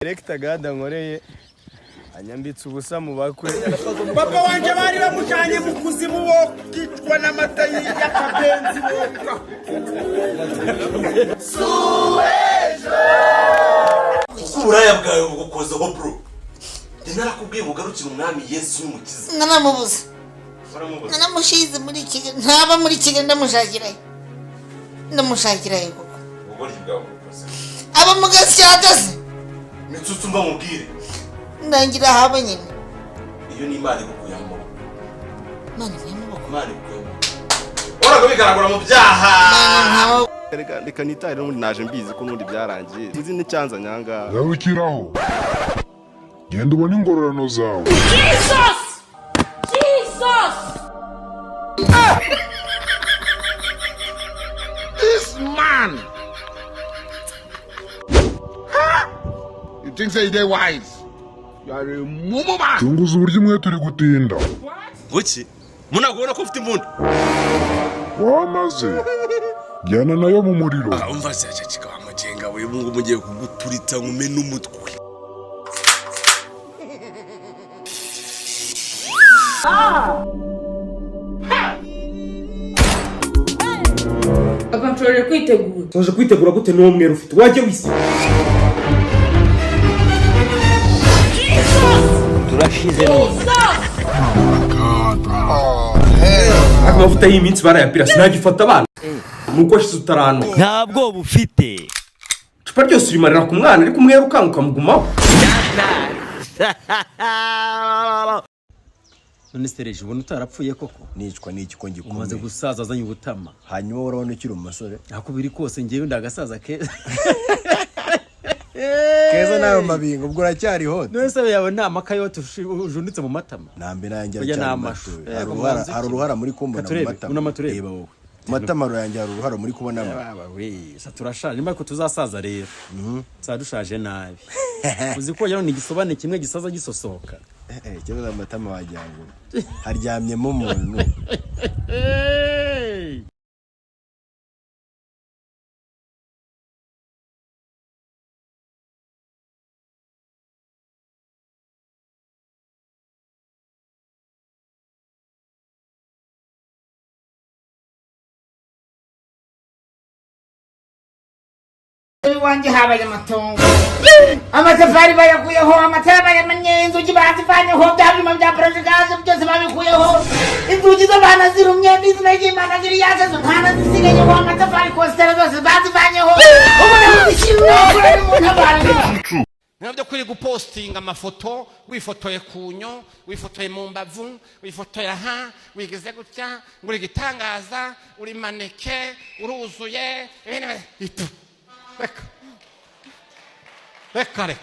Director gada nkoreye anyambitse ubusa mu bakwe. Papa wanje bari bamujanye mu kuzimu wo kitwa n'amata y'akabenzi boka. Suwejo. Uraya bwawe bugukozeho bro. Narakubwiye mugarukira umwami Yesu n'umukiza. Nanamubuza. Nanamushize muri Kigali. Ntaba muri Kigali ndamushakirayo. Ndamushakirayo koko. Ubwo bwawe bukoze. Aba mugasyagaze. Mitsutsu mba mubwire. Ndangira haba nyine. Iyo ni Imana igukuyamo. Imana igukuyamo. Imana igukuyamo. Ora bigaragara mu byaha. Reka nitare n'undi naje mbizi ko n'undi byarangiye. Sinzi n'icyanza nyanga. Zawukiraho. Genda ubone ingororano zawe. Jesus! Jesus! This man. You think say they wise? You are a mumu man. Tunguza uburyo umwe turi gutinda. Buki? Munagora ko ufite imbunda. Wamaze. Jyana nayo mu muriro. Umva se cyacika amajenga we bungu mugiye kuguturitsa ngume n'umutwe. Papa nshobora kwitegura. Soje kwitegura gute n'umweru ufite waje wisi. Turashize none. Amavuta y'iminsi barayapira sinagifata abana. Nuko shize utarano. Ntabwo bufite. Cupa ryose urimarira ku mwana ariko umweru ukanguka mugumaho. None Stereje ubona utarapfuye koko? Nicwa n'iki ko ngikomeye. Umaze gusaza azanye ubutama. Hanyuma urabona ukiri umusore. Akubiri kose ngiye ndagasaza keza. Keza nayo mabingo ubwo uracyariho. None se yawe nta makayote ujunditse mu matama. Nambe nanjye cyane. Hari uruhara muri kumbona mu matama. Una maturebe. Reba wowe. Matama yanjye hari uruhara muri kubona ama. Baba we, sa turashaje nimba ko tuzasaza rero. Sadushaje nabi. Uzi ko yaro ni gisobane kimwe gisaza gisosoka. Kibaza amatama wajyango. Haryamyemo umuntu. Wanje habaye amatongo. Amatafari bayakuyeho, amatara bayamanye, inzugi bazivanyeho, byabima bya projects byose babikuyeho. Inzugi z'abana zirumye n'izina ry'Imana ziri yaje z'umwana zisigaye ho amatafari kostera zose bazivanyeho. Ubona kwishyura kuri mu ntabara. Nabyo kuri gupostinga amafoto wifotoye kunyo, wifotoye mu mbavu, wifotoye aha, wigeze gutya, nguri gitangaza, uri maneke, uruzuye, Reka.